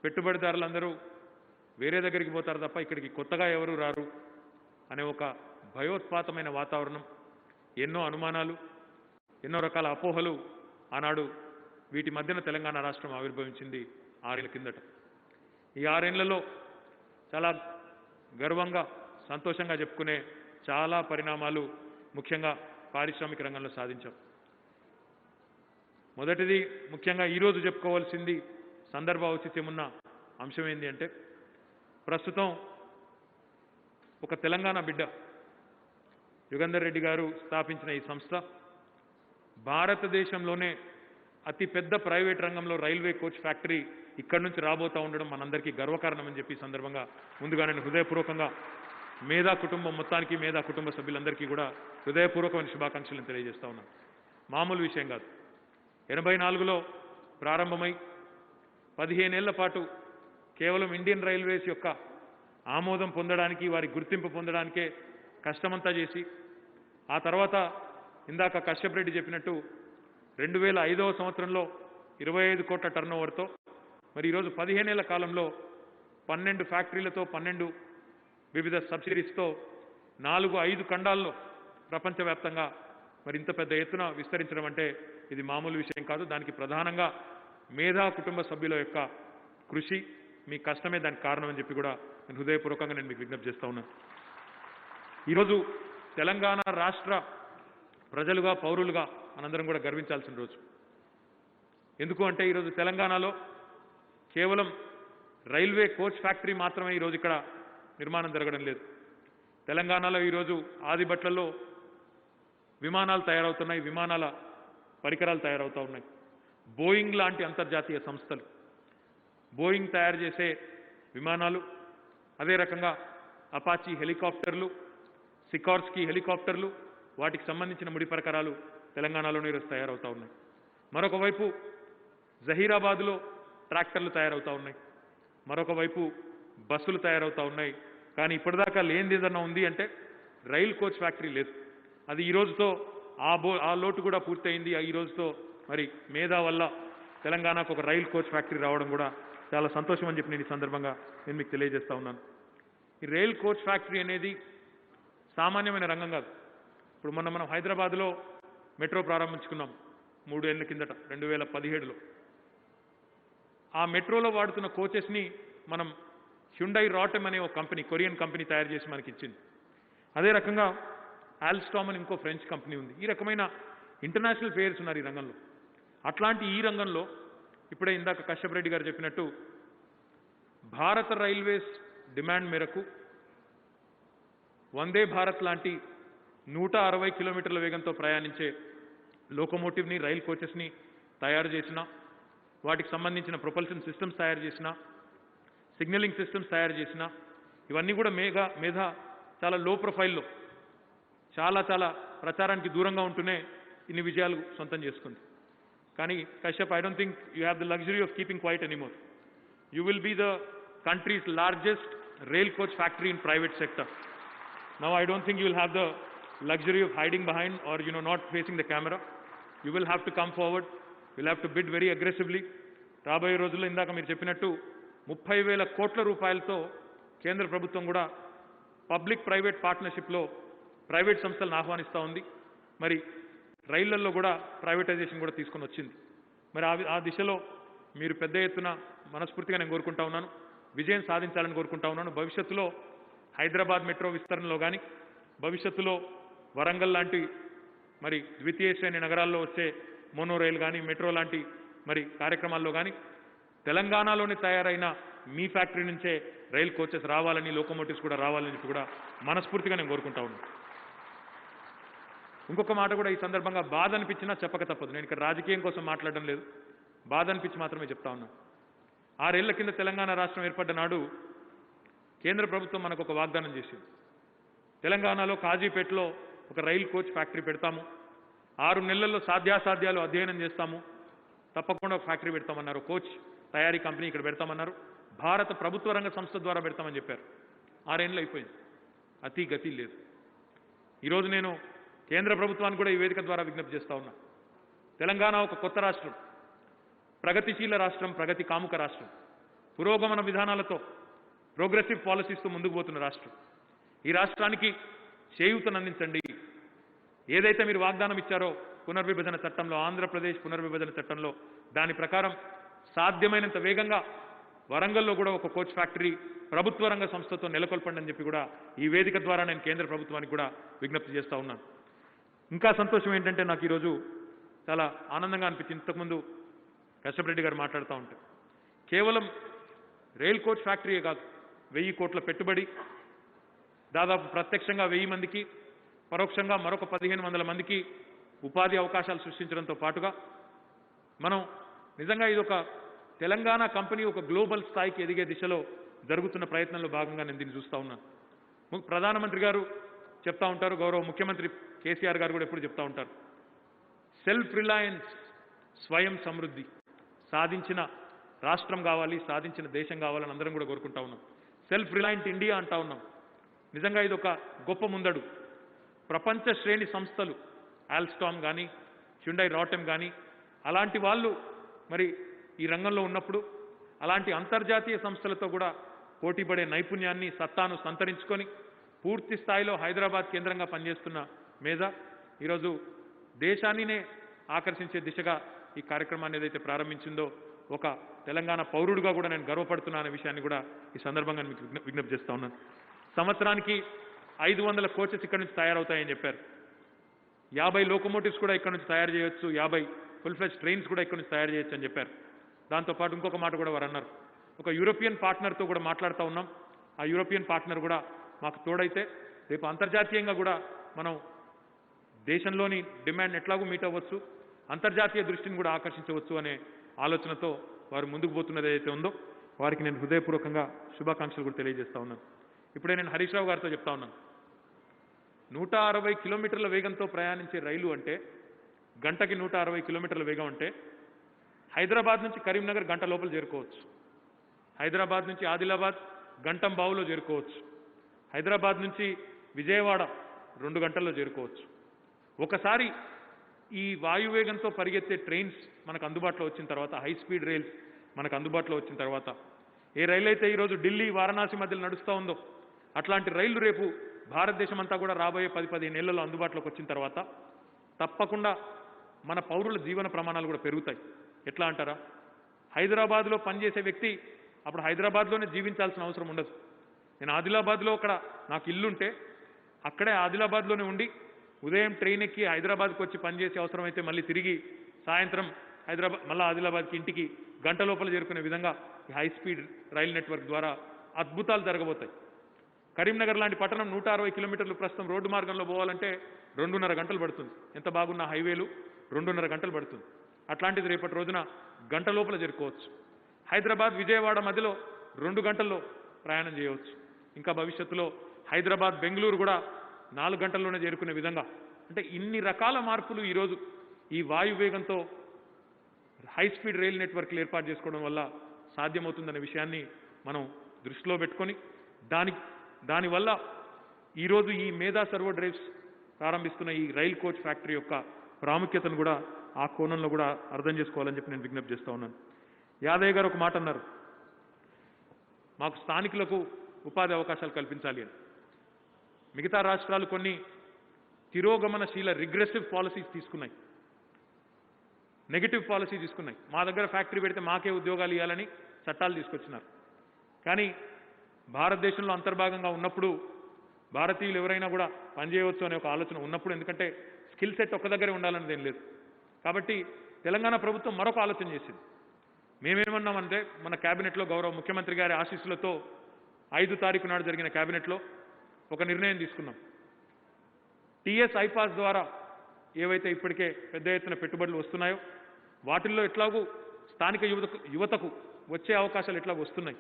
పెట్టుబడిదారులందరూ వేరే దగ్గరికి పోతారు తప్ప ఇక్కడికి కొత్తగా ఎవరు రారు అనే ఒక భయోత్పాతమైన వాతావరణం, ఎన్నో అనుమానాలు, ఎన్నో రకాల అపోహలు ఆనాడు వీటి మధ్యన తెలంగాణ రాష్ట్రం ఆవిర్భవించింది 6 ఏళ్ల కిందట. ఈ 6 ఏళ్లలో చాలా గర్వంగా సంతోషంగా చెప్పుకునే చాలా పరిణామాలు ముఖ్యంగా పారిశ్రామిక రంగంలో సాధించాం. మొదటిది ముఖ్యంగా ఈరోజు చెప్పుకోవాల్సింది సందర్భ ఔచిత్యం ఉన్న అంశం ఏంటి అంటే, ప్రస్తుతం ఒక తెలంగాణ బిడ్డ యుగంధర్ రెడ్డి గారు స్థాపించిన ఈ సంస్థ భారతదేశంలోనే అతిపెద్ద ప్రైవేట్ రంగంలో రైల్వే కోచ్ ఫ్యాక్టరీ ఇక్కడి నుంచి రాబోతూ ఉండడం మనందరికీ గర్వకారణమని చెప్పి సందర్భంగా ముందుగా నేను హృదయపూర్వకంగా మేధా కుటుంబం మొత్తానికి, మేధా కుటుంబ సభ్యులందరికీ కూడా హృదయపూర్వకమైన శుభాకాంక్షలను తెలియజేస్తా ఉన్నాను. మామూలు విషయం కాదు. 84లో ప్రారంభమై 15 ఏళ్ల పాటు కేవలం ఇండియన్ రైల్వేస్ యొక్క ఆమోదం పొందడానికి, వారి గుర్తింపు పొందడానికే కష్టమంతా చేసి, ఆ తర్వాత ఇందాక కశ్యప్ రెడ్డి చెప్పినట్టు 2005వ సంవత్సరంలో 25 కోట్ల టర్నోవర్తో, మరి ఈరోజు 15 ఏళ్ల కాలంలో 12 ఫ్యాక్టరీలతో, 12 వివిధ సబ్సిడీస్తో 4-5 ఖండాల్లో ప్రపంచవ్యాప్తంగా మరి ఇంత పెద్ద ఎత్తున విస్తరించడం అంటే ఇది మామూలు విషయం కాదు. దానికి ప్రధానంగా మేధా కుటుంబ సభ్యుల యొక్క కృషి, మీ కష్టమే దానికి కారణం అని చెప్పి కూడా నేను హృదయపూర్వకంగా మీకు విజ్ఞప్తి చేస్తా ఉన్నాను. ఈరోజు తెలంగాణ రాష్ట్ర ప్రజలుగా, పౌరులుగా మనందరం కూడా గర్వించాల్సిన రోజు. ఎందుకు అంటే ఈరోజు తెలంగాణలో కేవలం రైల్వే కోచ్ ఫ్యాక్టరీ మాత్రమే ఈరోజు ఇక్కడ నిర్మాణం జరగడం లేదు. తెలంగాణలో ఈరోజు ఆదిబట్లలో విమానాలు తయారవుతున్నాయి, విమానాల పరికరాలు తయారవుతూ ఉన్నాయి. బోయింగ్ లాంటి అంతర్జాతీయ సంస్థలు బోయింగ్ తయారు చేసే విమానాలు, అదే రకంగా అపాచీ హెలికాప్టర్లు, సికార్స్కీ హెలికాప్టర్లు, వాటికి సంబంధించిన ముడి పరికరాలు తెలంగాణలోనే ఈరోజు తయారవుతూ ఉన్నాయి. మరొక వైపు జహీరాబాద్లో ట్రాక్టర్లు తయారవుతూ ఉన్నాయి, మరొక వైపు బస్సులు తయారవుతూ ఉన్నాయి. కానీ ఇప్పటిదాకా లేనిది ఏదన్నా ఉంది అంటే రైల్ కోచ్ ఫ్యాక్టరీ లేదు. అది ఈ రోజుతో ఆ లోటు కూడా పూర్తయింది. ఈ రోజుతో మరి మేధా వల్ల తెలంగాణకు ఒక రైల్ కోచ్ ఫ్యాక్టరీ రావడం కూడా చాలా సంతోషం అని చెప్పి నేను ఈ సందర్భంగా నేను మీకు తెలియజేస్తా ఉన్నాను. ఈ రైల్ కోచ్ ఫ్యాక్టరీ అనేది సామాన్యమైన రంగం కాదు. ఇప్పుడు మనం హైదరాబాద్లో మెట్రో ప్రారంభించుకున్నాం 3 ఏళ్ల కిందట 2017లో. ఆ మెట్రోలో వాడుతున్న కోచెస్ని మనం హ్యుండై రాటమ్ అనే ఒక కంపెనీ, కొరియన్ కంపెనీ తయారు చేసి మనకి ఇచ్చింది. అదే రకంగా ఆల్స్టామ్ అని ఇంకో ఫ్రెంచ్ కంపెనీ ఉంది. ఈ రకమైన ఇంటర్నేషనల్ ప్లేయర్స్ ఉన్నారు ఈ రంగంలో. అట్లాంటి ఈ రంగంలో ఇప్పుడే ఇందాక కశ్యప్ రెడ్డి గారు చెప్పినట్టు భారత రైల్వేస్ డిమాండ్ మేరకు వందే భారత్ లాంటి 160 కిలోమీటర్ల వేగంతో ప్రయాణించే లోకోమోటివ్ని, రైల్ కోచెస్ని తయారు చేసిన, వాటికి సంబంధించిన ప్రొపల్షన్ సిస్టమ్స్ తయారు చేసిన, సిగ్నలింగ్ సిస్టమ్స్ తయారు చేసిన, ఇవన్నీ కూడా మేధ చాలా లో ప్రొఫైల్లో చాలా ప్రచారానికి దూరంగా ఉంటూనే ఇన్ని విజయాలు సొంతం చేసుకుంది. కానీ Kashyap, I don't think you have the luxury of keeping quiet anymore. You will be the country's largest rail coach factory in private sector. Now I don't think you will have the luxury of hiding behind or not facing the camera. You will have to come forward. You will have to bid very aggressively. రాబోయే రోజుల్లో ఇందాక మీరు చెప్పినట్టు 30,000 కోట్ల రూపాయలతో కేంద్ర ప్రభుత్వం కూడా పబ్లిక్ ప్రైవేట్ పార్ట్నర్షిప్లో ప్రైవేట్ సంస్థలను ఆహ్వానిస్తూ ఉంది. మరి రైళ్లలో కూడా ప్రైవేటైజేషన్ కూడా తీసుకొని వచ్చింది. మరి ఆ దిశలో మీరు పెద్ద ఎత్తున మనస్ఫూర్తిగా నేను కోరుకుంటా ఉన్నాను, విజయం సాధించాలని కోరుకుంటా ఉన్నాను. భవిష్యత్తులో హైదరాబాద్ మెట్రో విస్తరణలో కానీ, భవిష్యత్తులో వరంగల్ లాంటి మరి ద్వితీయ శ్రేణి నగరాల్లో వచ్చే మోనో రైల్ కానీ, మెట్రో లాంటి మరి కార్యక్రమాల్లో కానీ తెలంగాణలోనే తయారైన మీ ఫ్యాక్టరీ నుంచే రైల్ కోచెస్ రావాలని, లోకోమోటివ్స్ కూడా రావాలని కూడా మనస్ఫూర్తిగా నేను కోరుకుంటా ఉన్నాను. ఇంకొక మాట కూడా ఈ సందర్భంగా బాధ అనిపించినా చెప్పక తప్పదు. నేను ఇక్కడ రాజకీయం కోసం మాట్లాడడం లేదు, బాధ అనిపించి మాత్రమే చెప్తా ఉన్నాను. 6 ఏళ్ల కింద తెలంగాణ రాష్ట్రం ఏర్పడ్డ నాడు కేంద్ర ప్రభుత్వం మనకు ఒక వాగ్దానం చేసింది. తెలంగాణలో కాజీపేటలో ఒక రైల్ కోచ్ ఫ్యాక్టరీ పెడతాము, 6 నెలల్లో సాధ్యాసాధ్యాలు అధ్యయనం చేస్తాము, తప్పకుండా ఒక ఫ్యాక్టరీ పెడతామన్నారు. కోచ్ తయారీ కంపెనీ ఇక్కడ పెడతామన్నారు. భారత ప్రభుత్వ రంగ సంస్థ ద్వారా పెడతామని చెప్పారు. 6 ఏళ్ళు అయిపోయింది, అతి గతి లేదు. ఈరోజు నేను కేంద్ర ప్రభుత్వాన్ని కూడా ఈ వేదిక ద్వారా విజ్ఞప్తి చేస్తా ఉన్నా. తెలంగాణ ఒక కొత్త రాష్ట్రం, ప్రగతిశీల రాష్ట్రం, ప్రగతి కాముక రాష్ట్రం, పురోగమన విధానాలతో ప్రోగ్రెసివ్ పాలసీస్తో ముందుకు పోతున్న రాష్ట్రం. ఈ రాష్ట్రానికి చేయూతనందించండి. ఏదైతే మీరు వాగ్దానం ఇచ్చారో పునర్విభజన చట్టంలో, ఆంధ్రప్రదేశ్ పునర్విభజన చట్టంలో, దాని ప్రకారం సాధ్యమైనంత వేగంగా వరంగల్లో కూడా ఒక కోచ్ ఫ్యాక్టరీ ప్రభుత్వ రంగ సంస్థతో నెలకొల్పండి అని చెప్పి కూడా ఈ వేదిక ద్వారా నేను కేంద్ర ప్రభుత్వానికి కూడా విజ్ఞప్తి చేస్తూ ఉన్నాను. ఇంకా సంతోషం ఏంటంటే నాకు ఈరోజు చాలా ఆనందంగా అనిపించింది. ఇంతకుముందు కశ్యప్ రెడ్డి గారు మాట్లాడుతూ ఉంటే కేవలం రైల్ కోచ్ ఫ్యాక్టరీయే కాదు, 1000 కోట్ల పెట్టుబడి, దాదాపు ప్రత్యక్షంగా 1000 మందికి, పరోక్షంగా మరొక 1500 మందికి ఉపాధి అవకాశాలు సృష్టించడంతో పాటుగా మనం నిజంగా ఇది ఒక తెలంగాణ కంపెనీ ఒక గ్లోబల్ స్థాయికి ఎదిగే దిశలో జరుగుతున్న ప్రయత్నంలో భాగంగా నేను దీన్ని చూస్తూ ఉన్నాను. ప్రధానమంత్రి గారు చెప్తా ఉంటారు, గౌరవ ముఖ్యమంత్రి కేసీఆర్ గారు కూడా ఎప్పుడు చెప్తా ఉంటారు, సెల్ఫ్ రిలయన్స్, స్వయం సమృద్ధి సాధించిన రాష్ట్రం కావాలి, సాధించిన దేశం కావాలని అందరం కూడా కోరుకుంటా ఉన్నాం. సెల్ఫ్ రిలయంట్ ఇండియా అంటా ఉన్నాం. నిజంగా ఇది ఒక గొప్ప ముందడు. ప్రపంచ శ్రేణి సంస్థలు ఆల్స్టామ్ కానీ, హ్యుండై రాటమ్ కానీ అలాంటి వాళ్ళు మరి ఈ రంగంలో ఉన్నప్పుడు అలాంటి అంతర్జాతీయ సంస్థలతో కూడా పోటీపడే నైపుణ్యాన్ని, సత్తాను సంతరించుకొని పూర్తి స్థాయిలో హైదరాబాద్ కేంద్రంగా పనిచేస్తున్న మేధా ఈరోజు దేశాన్నినే ఆకర్షించే దిశగా ఈ కార్యక్రమాన్ని ఏదైతే ప్రారంభించిందో ఒక తెలంగాణ పౌరుడుగా కూడా నేను గర్వపడుతున్నా అనే విషయాన్ని కూడా ఈ సందర్భంగా మీకు విజ్ఞప్తి చేస్తా ఉన్నాను. సంవత్సరానికి 500 కోచెస్ ఇక్కడ నుంచి తయారవుతాయని చెప్పారు. 50 లోకోమోటివ్స్ కూడా ఇక్కడ నుంచి తయారు చేయొచ్చు, 50 ఫుల్ ఫ్లెజ్ ట్రైన్స్ కూడా ఇక్కడ నుంచి తయారు చేయొచ్చు అని చెప్పారు. దాంతోపాటు ఇంకొక మాట కూడా వారు అన్నారు, ఒక యూరోపియన్ పార్ట్నర్తో కూడా మాట్లాడుతూ ఉన్నాం. ఆ యూరోపియన్ పార్ట్నర్ కూడా మాకు తోడైతే రేపు అంతర్జాతీయంగా కూడా మనం దేశంలోని డిమాండ్ ఎట్లాగూ మీట్ అవ్వచ్చు, అంతర్జాతీయ దృష్టిని కూడా ఆకర్షించవచ్చు అనే ఆలోచనతో వారు ముందుకు పోతున్నది ఏదైతే ఉందో వారికి నేను హృదయపూర్వకంగా శుభాకాంక్షలు కూడా తెలియజేస్తా ఉన్నాను. ఇప్పుడే నేను హరీష్ రావు గారితో చెప్తా ఉన్నాను, 160 కిలోమీటర్ల వేగంతో ప్రయాణించే రైలు అంటే, గంటకి 160 కిలోమీటర్ల వేగం అంటే హైదరాబాద్ నుంచి కరీంనగర్ గంట లోపల చేరుకోవచ్చు, హైదరాబాద్ నుంచి ఆదిలాబాద్ గంటం బావులో చేరుకోవచ్చు, హైదరాబాద్ నుంచి విజయవాడ 2 గంటల్లో చేరుకోవచ్చు. ఒకసారి ఈ వాయువేగంతో పరిగెత్తే ట్రైన్స్ మనకు అందుబాటులో వచ్చిన తర్వాత, హై స్పీడ్ రైల్స్ మనకు అందుబాటులో వచ్చిన తర్వాత, ఏ రైలు అయితే ఈరోజు ఢిల్లీ వారణాసి మధ్యలో నడుస్తూ ఉందో అట్లాంటి రైళ్లు రేపు భారతదేశం అంతా కూడా రాబోయే 10-15 ఏళ్లలో అందుబాటులోకి వచ్చిన తర్వాత తప్పకుండా మన పౌరుల జీవన ప్రమాణాలు కూడా పెరుగుతాయి. ఎట్లా అంటారా, హైదరాబాద్లో పనిచేసే వ్యక్తి అప్పుడు హైదరాబాద్లోనే జీవించాల్సిన అవసరం ఉండదు. నేను ఆదిలాబాద్లో అక్కడ నాకు ఇల్లుంటే అక్కడే ఆదిలాబాద్లోనే ఉండి ఉదయం ట్రైన్ ఎక్కి హైదరాబాద్కి వచ్చి పనిచేసే అవసరం అయితే మళ్ళీ తిరిగి సాయంత్రం మళ్ళీ ఆదిలాబాద్కి ఇంటికి గంట లోపల చేరుకునే విధంగా ఈ హై స్పీడ్ రైల్ నెట్వర్క్ ద్వారా అద్భుతాలు జరగబోతాయి. కరీంనగర్ లాంటి పట్టణం 160 కిలోమీటర్లు ప్రస్తుతం రోడ్డు మార్గంలో పోవాలంటే 2.5 గంటలు పడుతుంది. ఎంత బాగున్న హైవేలు 2.5 గంటలు పడుతుంది. అట్లాంటిది రేపటి రోజున గంట లోపల చేరుకోవచ్చు. హైదరాబాద్ విజయవాడ మధ్యలో 2 గంటల్లో ప్రయాణం చేయవచ్చు. ఇంకా భవిష్యత్తులో హైదరాబాద్ బెంగళూరు కూడా 4 గంటల్లోనే చేరుకునే విధంగా, అంటే ఇన్ని రకాల మార్పులు ఈరోజు ఈ వాయువేగంతో హై స్పీడ్ రైల్ నెట్వర్క్లు ఏర్పాటు చేసుకోవడం వల్ల సాధ్యమవుతుందనే విషయాన్ని మనం దృష్టిలో పెట్టుకొని దానివల్ల ఈరోజు ఈ మేధా సర్వో డ్రైవ్స్ ప్రారంభిస్తున్న ఈ రైల్ కోచ్ ఫ్యాక్టరీ యొక్క ప్రాముఖ్యతను కూడా ఆ కోణంలో కూడా అర్థం చేసుకోవాలని చెప్పి నేను విజ్ఞప్తి చేస్తూ ఉన్నాను. యాదయ్య గారు ఒక మాట అన్నారు, మాకు స్థానికులకు ఉపాధి అవకాశాలు కల్పించాలి అని. మిగతా రాష్ట్రాలు కొన్ని తిరోగమనశీల రిగ్రెసివ్ పాలసీస్ తీసుకున్నాయి, నెగిటివ్ పాలసీ తీసుకున్నాయి. మా దగ్గర ఫ్యాక్టరీ పెడితే మాకే ఉద్యోగాలు ఇవ్వాలని చట్టాలు తీసుకొచ్చినారు. కానీ భారతదేశంలో అంతర్భాగంగా ఉన్నప్పుడు భారతీయులు ఎవరైనా కూడా పనిచేయవచ్చు అనే ఒక ఆలోచన ఉన్నప్పుడు, ఎందుకంటే స్కిల్ సెట్ ఒక్క దగ్గరే ఉండాలనేది ఏం లేదు కాబట్టి తెలంగాణ ప్రభుత్వం మరొక ఆలోచన చేసింది. మేమేమన్నామంటే మన క్యాబినెట్లో గౌరవ ముఖ్యమంత్రి గారి ఆశీస్సులతో 5 తారీఖు నాడు జరిగిన క్యాబినెట్లో ఒక నిర్ణయం తీసుకున్నాం. టీఎస్ ఐపాస్ ద్వారా ఏవైతే ఇప్పటికే పెద్ద ఎత్తున పెట్టుబడులు వస్తున్నాయో వాటిల్లో ఎట్లాగూ స్థానిక యువతకు వచ్చే అవకాశాలు ఎట్లాగూ వస్తున్నాయి.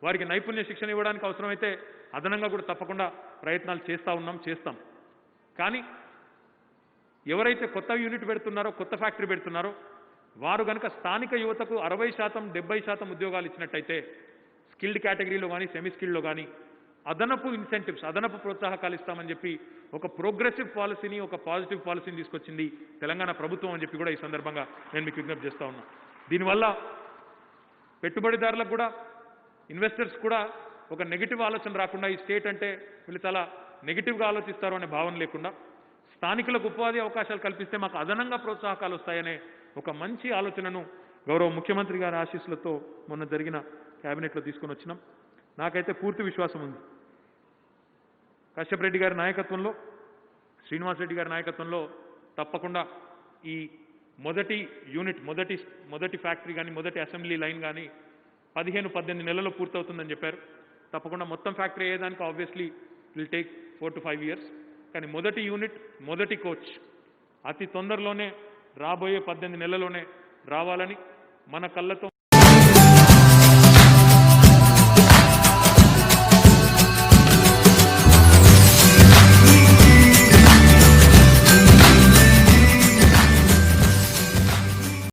వారికి నైపుణ్య శిక్షణ ఇవ్వడానికి అవసరమైతే అదనంగా కూడా తప్పకుండా ప్రయత్నాలు చేస్తాం. కానీ ఎవరైతే కొత్త యూనిట్ పెడుతున్నారో, కొత్త ఫ్యాక్టరీ పెడుతున్నారో వారు కనుక స్థానిక యువతకు 60%, 70% ఉద్యోగాలు ఇచ్చినట్టయితే స్కిల్డ్ కేటగిరీలో కానీ సెమీ స్కిల్డ్లో కానీ అదనపు ఇన్సెంటివ్స్, అదనపు ప్రోత్సాహకాలు ఇస్తామని చెప్పి ఒక ప్రోగ్రెసివ్ పాలసీని, ఒక పాజిటివ్ పాలసీని తీసుకొచ్చింది తెలంగాణ ప్రభుత్వం అని చెప్పి కూడా ఈ సందర్భంగా నేను మీకు విజ్ఞప్తి చేస్తా ఉన్నా. దీనివల్ల పెట్టుబడిదారులకు కూడా, ఇన్వెస్టర్స్ కూడా ఒక నెగిటివ్ ఆలోచన రాకుండా, ఈ స్టేట్ అంటే వీళ్ళు చాలా నెగిటివ్గా ఆలోచిస్తారు అనే భావన లేకుండా స్థానికులకు ఉపాధి అవకాశాలు కల్పిస్తే మాకు అదనంగా ప్రోత్సాహకాలు వస్తాయనే ఒక మంచి ఆలోచనను గౌరవ ముఖ్యమంత్రి గారి ఆశీస్సులతో మొన్న జరిగిన క్యాబినెట్లో తీసుకొని వచ్చినాం. నాకైతే పూర్తి విశ్వాసం ఉంది. కశ్యప్ రెడ్డి గారి నాయకత్వంలో, శ్రీనివాస్ రెడ్డి గారి నాయకత్వంలో తప్పకుండా ఈ మొదటి యూనిట్, మొదటి ఫ్యాక్టరీ కానీ, మొదటి అసెంబ్లీ లైన్ కానీ 15-18 నెలల్లో పూర్తవుతుందని చెప్పారు. తప్పకుండా మొత్తం ఫ్యాక్టరీ అయ్యేదానికి obviously will take 4 to 5 years. కానీ మొదటి యూనిట్, మొదటి కోచ్ అతి తొందరలోనే రాబోయే 18 నెలల్లోనే రావాలని మన కళ్ళతో